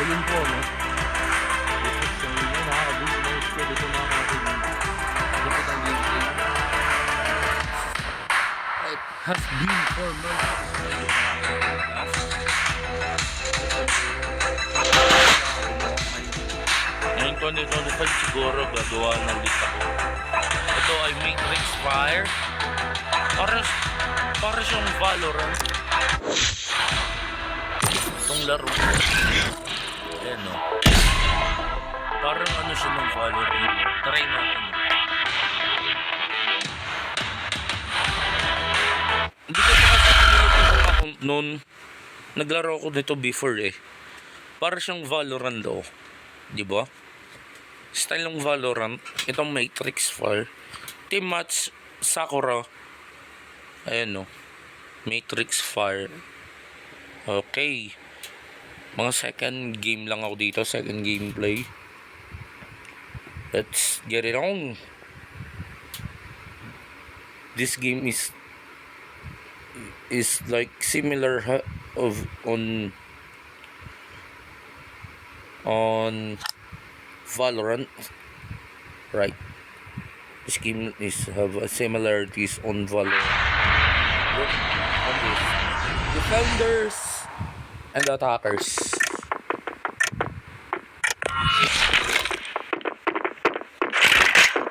yun po, no? So, yun, nakakabis na yung skill ito mga kapatid. Dapat ang gameplay. It has been for Ngayong 2025 siguro gagawa ng list ako. Ito ay Matrix Fire. Para siyang Valorant. Itong laro. Ayan o. Parang ano siya ng Valorant. Try natin. Hindi ko pa kasi account noon. Naglaro ako nito before eh. Para siyang Valorant daw. Diba? Style ng Valorant. Itong Matrix Fire. Team Match Sakura. Ayan o. Matrix Fire. Okay. Mga second game lang ako dito. Second gameplay. Let's get it on. This game is like similar on Valorant, right? This game is have similarities on Valorant. Look on this: defenders and attackers.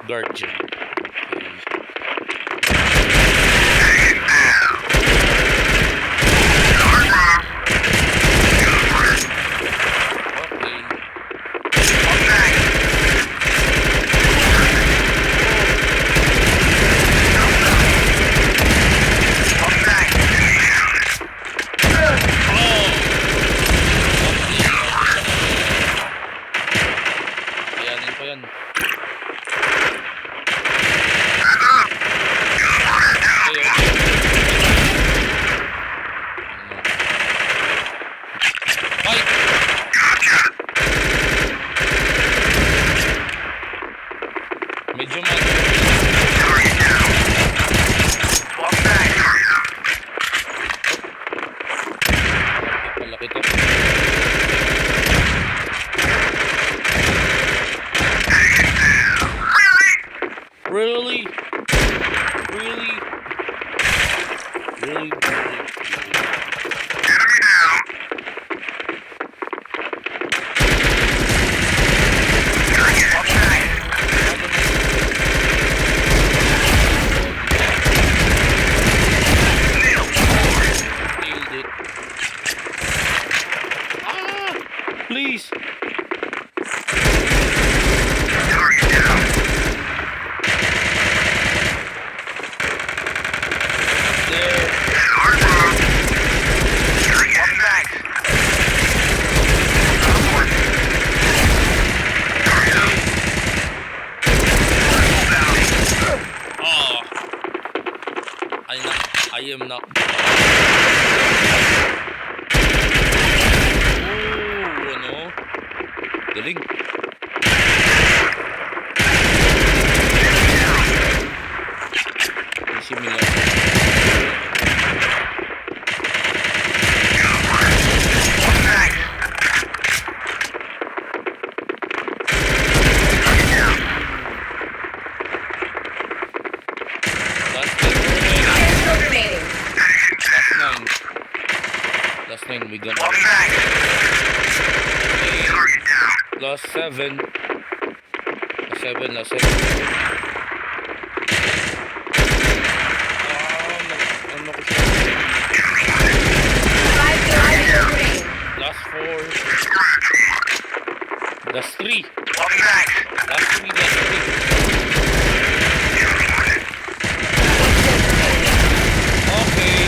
Guardian. Medyo malaki to. Really? Please. I am not. Galing. Similar. Last 9 we got. Last 7. Last 7. Ano ko siya? Last 4. Last 3. Last 3. Okay.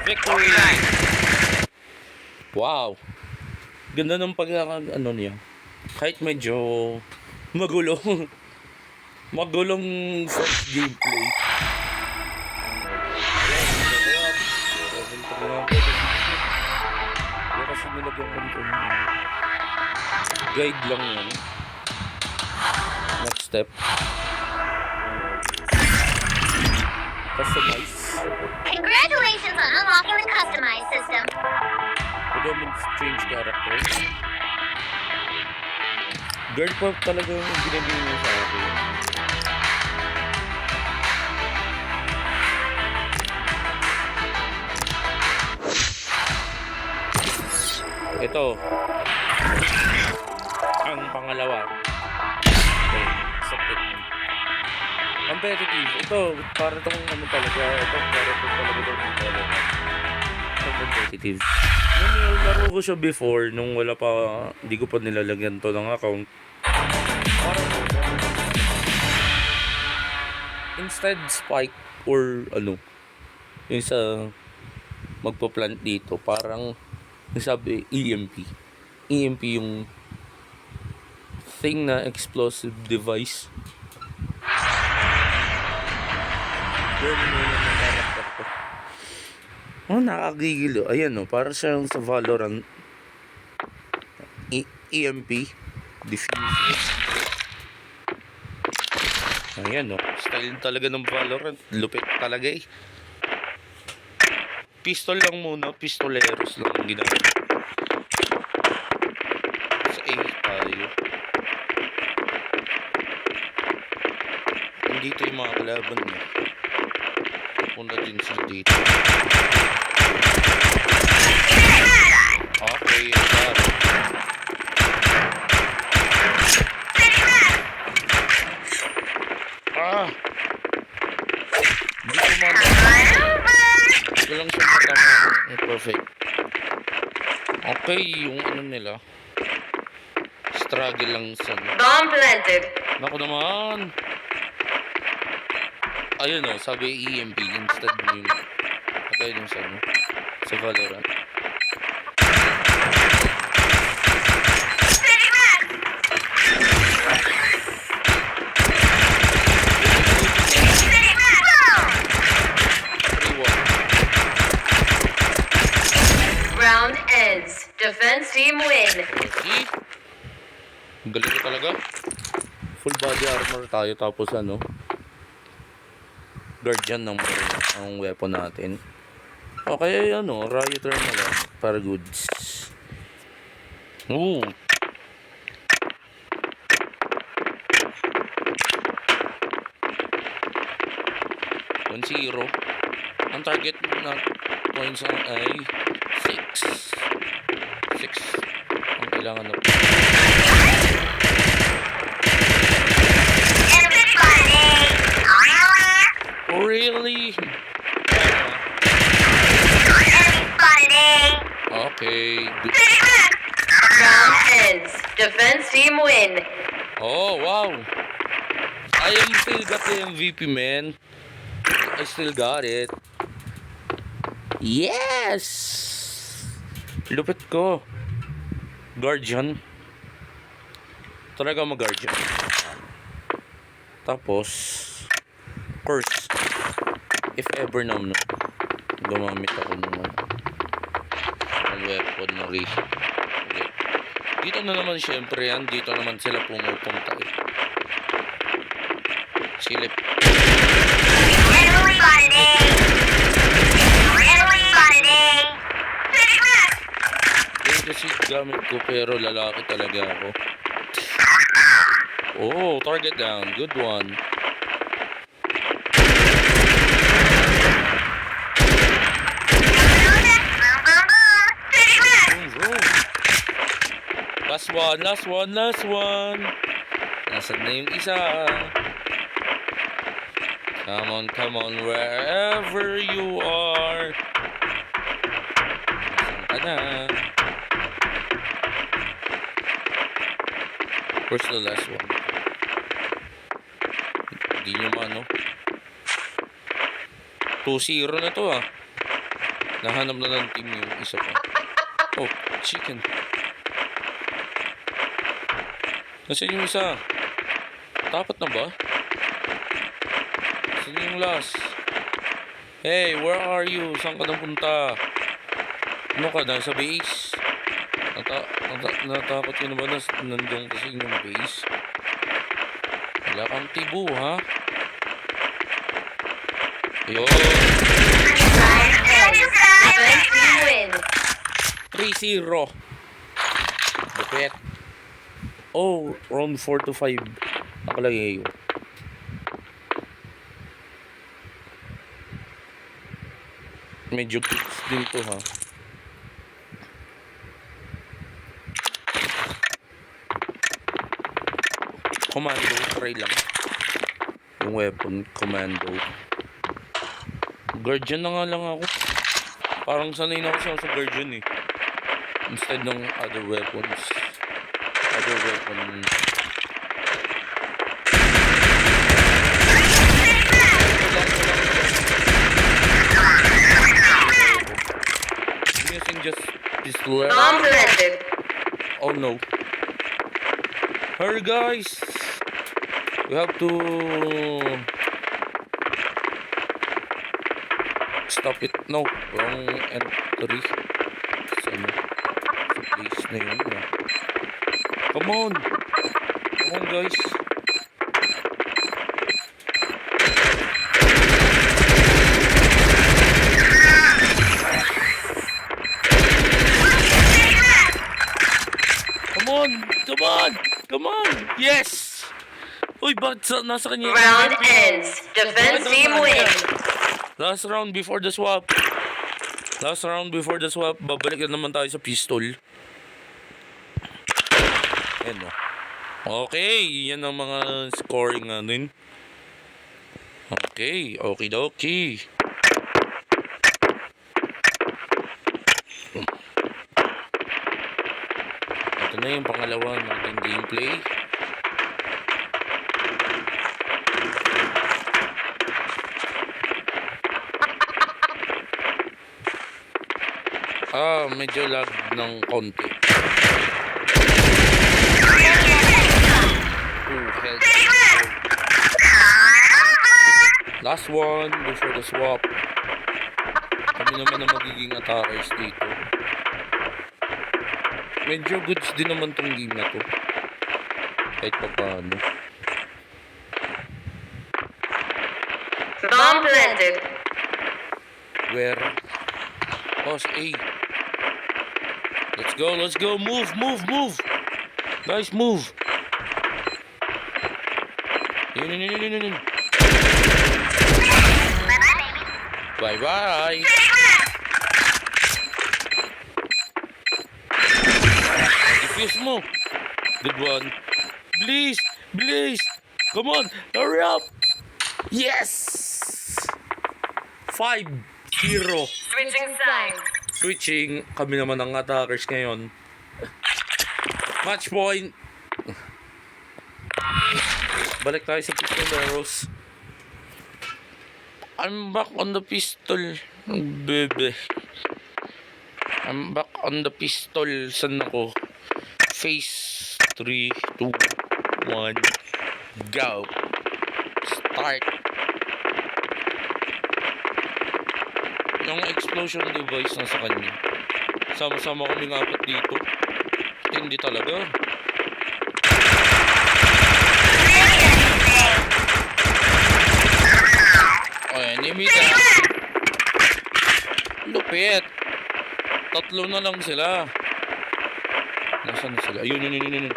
Victory. Wow. Ganda ng ano niya. Kahit medyo magulong first gameplay. Kasi nilagyan ko nito. Guide lang yan. Next step. Customize. Congratulations on unlocking the customized system. Pwede don't change character. Guard pa talaga yung ginagawa niya sa akin. Ito. Ang pangalawa. Okay. Sakit. Competitive. Ito, para itong ano talaga. Ito, para itong talaga itong talaga. Competitive. Nung nilaro ko siya before, nung wala pa, hindi ko pa nilalagyan to ng account. Parang instead spike or ano, yung sa magpa-plant dito, parang sabi EMP. EMP yung thing na explosive device. Burn mo yung character ko. Oh, nakagigil. Ayan o, para siyang sa Valorant. EMP. Diffuse. Ayan o, style talaga ng Valorant. Lupit talaga eh. Pistol lang muna, pistoleros lang ang ginagawa. Sa A tayo. Nandito yung mga kalaban niya. Punta din siya dito. Okay, yung daro. Ah! Hindi ko walang siya matama. Perfect. Okay, yung ano nila. Struggle lang sa... Bomb planted. Naku naman. Ayun o, sabi EMP instead yung... Patay yung sa ano. Sa Valorant. Round ends. Defense team win. See? Ang galing ko talaga. Full body armor tayo tapos ano. Guardian ng ang weapon natin. Okay, ano, Rioter na lang. Para goods. Ooh. Zero. Ang target na points ay 6. 6. Ang kailangan na. Really? Okay. Round ends. Defense team win. Oh, wow. I am still got the MVP, man. I still got it. Yes! Lupit ko. Guardian. Talaga mag-guardian. Tapos, curse. If ever na no, gumamit ako ng weaponry. Okay. Dito na naman syempre yan. Dito naman sila pumupunta eh. Silip. Yung kasi gamit ko pero lalaki talaga ako. Oh, target down. Good one. Last one, last one, last one. Nasaan na yung isa? Come on, wherever you are. Nasaan ka na? Where's the last one? Hindi nyo mano. 2-0 na to ah. Nahanap na ng team yung isa pa. Oh, chicken. Nasaan yung isa? Tapat na ba? Nasaan yung last? Hey, where are you? Saan ka napunta? Ano ka? Nasa base? Natakot ka na ba na nandun kasi yung base? Wala kang tibo, ha? Ayun! 3 3-0. Lupit. Oh, round 4 to 5. Nakalagay yun. Medyo kicks din to ha. Commando, try lang. Yung weapon, commando. Guardian na nga lang ako. Parang sanay na ako sa guardian eh. Instead ng other weapons. Other weapon. I'm using just pistol. Bomb planted. Oh no. Hurry guys. We have to stop it. No, wrong entry. Sana sa place na yun. Come on. Come on guys. Come on. Come on. Come on. Yes. Uy, bakit nasa kanya? Round ends. Defense team win. Last round before the swap. Last round before the swap. Babalik na naman tayo sa pistol. Ayan o. Okay. Yan ang mga scoring natin. Okay. Okidoki. Ito na yung pangalawa natin gameplay. Medyo lag ng konti. Oh, health. Last one before the swap. Kami naman ang magiging attackers dito. Medyo goods din naman tong game na to. Kahit pa paano. Bomb planted. Where? Oh, A. Let's go, let's go. Move, move, move. Guys, move. Yun. Bye-bye. Defuse mo. Good one. Please, please. Come on, hurry up. Yes. 5-0. Switching sides. Switching, kami naman ang attackers ngayon. Match point. Balik tayo sa pistoleros. I'm back on the pistol. Bebe. I'm back on the pistol. Saan ako? Phase 3, 2, 1. Go. Start. Yung explosion device nasa kanya. Sama-sama kaming apat dito. Hindi talaga. O, enemy ka. Lupit. Tatlo na lang sila. Nasaan na sila? Ayun.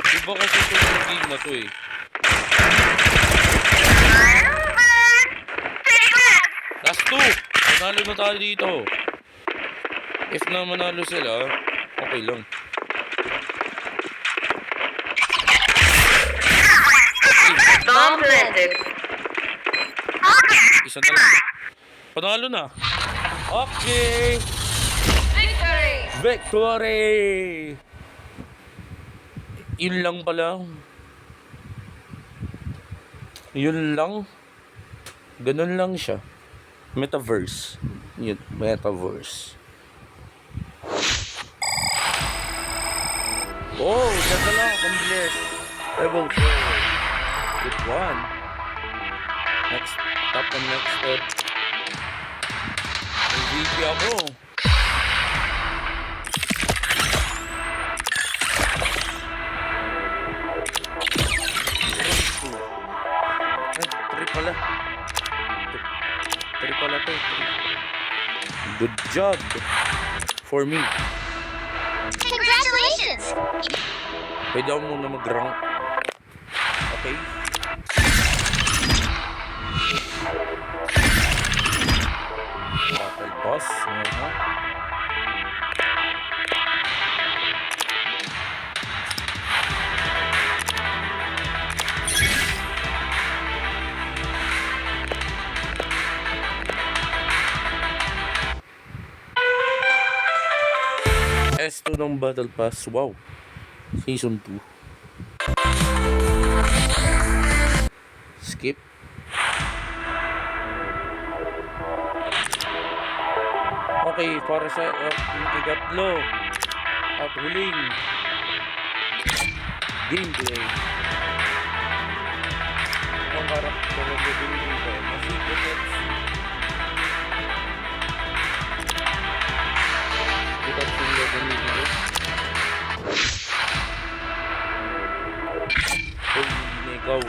Diba kasi ito yung game na to eh. Last 2. Manalo na tayo dito. If na manalo sila, okay lang. Bomb planted. Isa na lang. Panalo na. Okay. Victory. Victory! Yun lang pala. Yun lang. Ganun lang siya. Metaverse. Yun, metaverse. Oh, ganda lang. Complete. Level 4. Good one. Next. Top and next step. MVP ako. Ay, 3 pala. 3 pala to. Good job. For me. Congratulations! Pwede ako muna mag-rank. Okay. Battle pass. S2 ng Battle Pass. Wow. Season 2. Skip. Okay, para sa ikatlo at huling gameplay. Ang karakter ang gagawin ko. Masipot. Kita yung gagawin ko. Kung hindi na ikaw,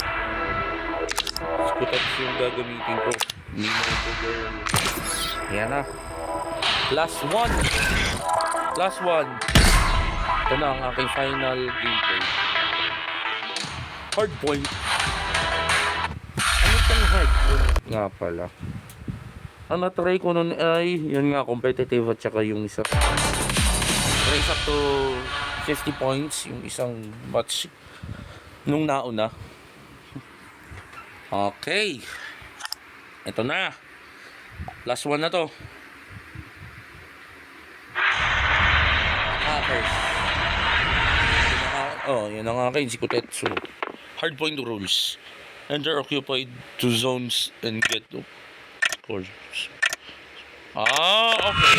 skutats yung gagamitin ko. Hindi na ito, girl. Yan na. Last one. Last one. Ito na ang aking final gameplay. Hard point. Ano itong hard point nga pala? Ang natry ko nun ay, yun nga, competitive at saka yung isa. Race up to 50 points yung isang match nung nauna. Okay. Ito na. Last one na to. Hackers. Yun ang akin, si Kutetsu. Hardpoint rules. Enter occupied 2 zones and get to scores. Okay.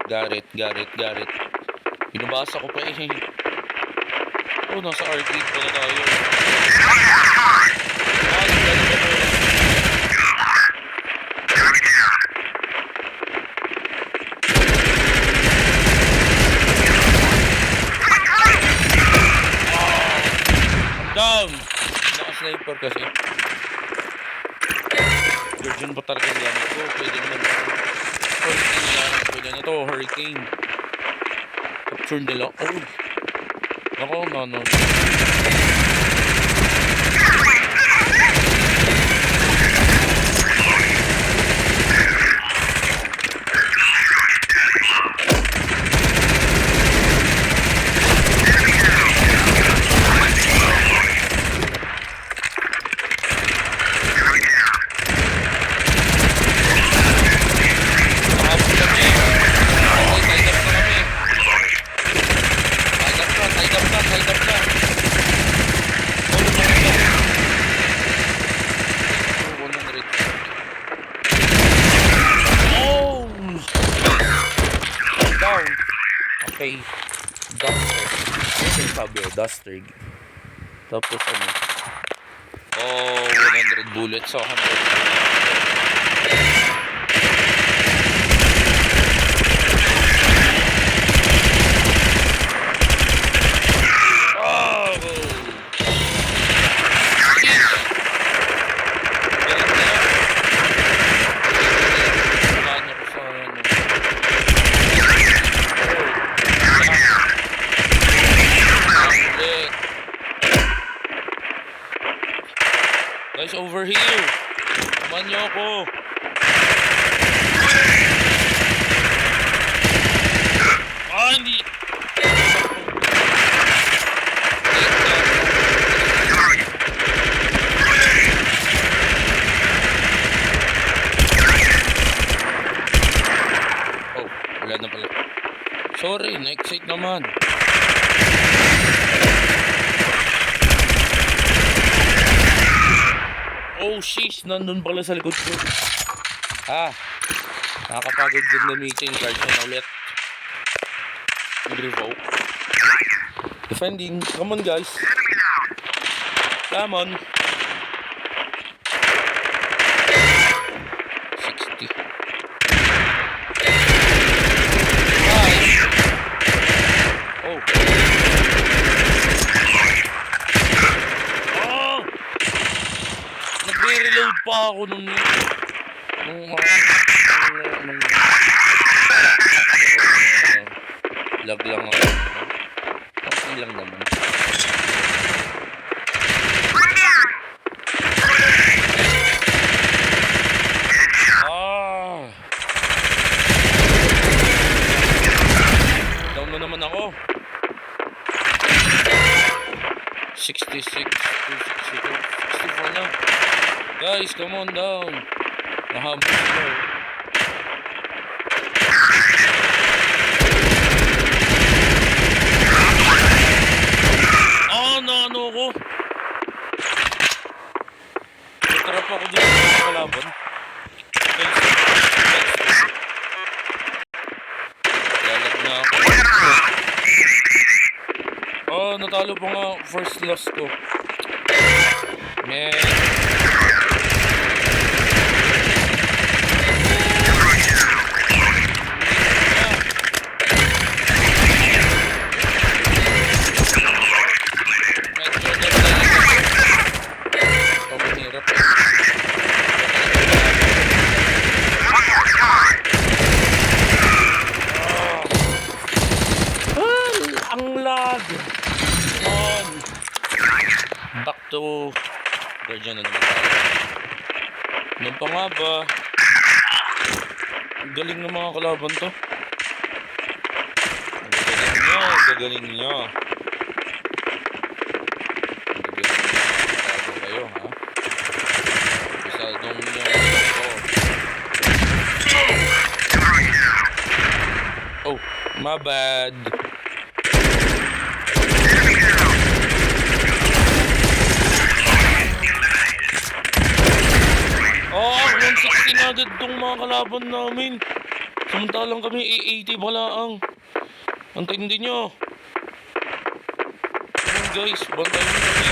Got it. Binabasa ko pa eh. Oh, nasa arcade pala tayo. Down! Naka-sniper kasi. Virgin pa talaga yan ito. Pwede naman. Hurricane yan. Pwede na to. Hurricane. Capture nila. Oh! Ako, no. Okay, duster. Ano yung sabi o? Duster. Tapos ano? 100 bullets. So, 100. Guys, over here. Taman niyo ako. Hindi. Oh, wala na pala. Sorry, na-excite naman. Oh, sheesh. Nandun pala sa likod ko. Nakakapagod din gamitin. Guard na ulit. Revoke. Defending. Come on, guys. Come on. 60. Oh. Nagre-reload pa ako nung Lag lang ako. Okay lang naman. Down na naman ako. 66 to 64 na. Guys, come on down. Nahabol sila. Ano ako? Trap ako dito sa kalaban. Lalag na ako. Natalo pa nga first loss ko. Man. Back to Guardian na naman tayo. Ano pa nga ba? Ang galing ng mga kalaban to. Ang gagaling nyo. Kayo, ha? Bisadong nyo ako. Oh, my bad. Oh, 160 na agad tong mga kalaban namin. Samantalang kami 80 balaang. Antayin din nyo. Come on guys, bantayin nyo kami.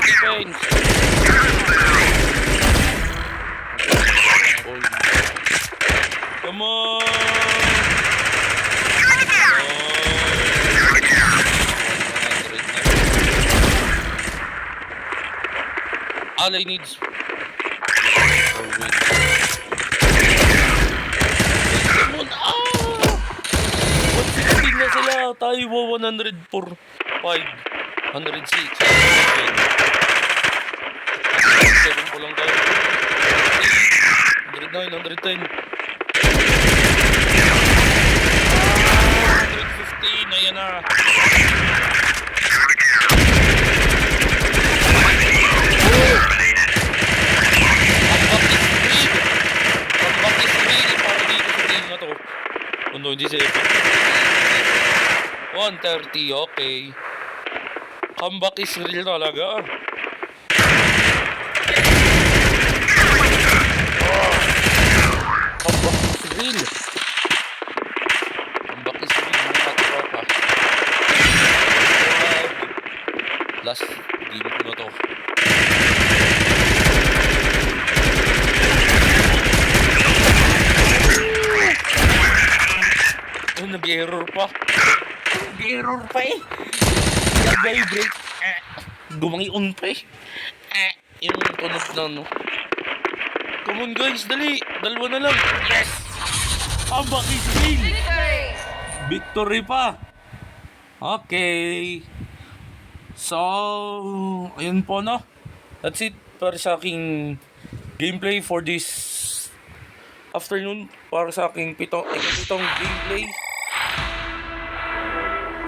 Defense. Come on. All I need is or win. Come on! 116 na sila. Tayo 104. 5. 106. 7 po lang tayo. 109, 110. 115. Ayan na. No, hindi siya 130, okay. Comeback is real talaga. Comeback is real. Comeback is real, mga katropa. Last game ko na to. Nag-error pa. Nag-error pa eh. Nag-vibrate. Gumangi-on pa eh. Yung tunog na no. Come on guys, dali. Dalawa na lang. Yes! Comeback is real. Victory pa. Okay. So, ayun po no. That's it para sa aking gameplay for this afternoon. Para sa aking pitong gameplay.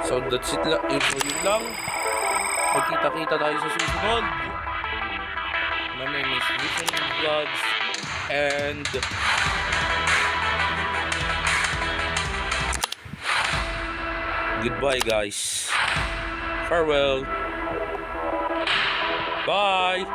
So that's it lang. Yun lang. Magkita-kita tayo sa susunod. My name is Vision Vlogs. And goodbye guys. Farewell. Bye.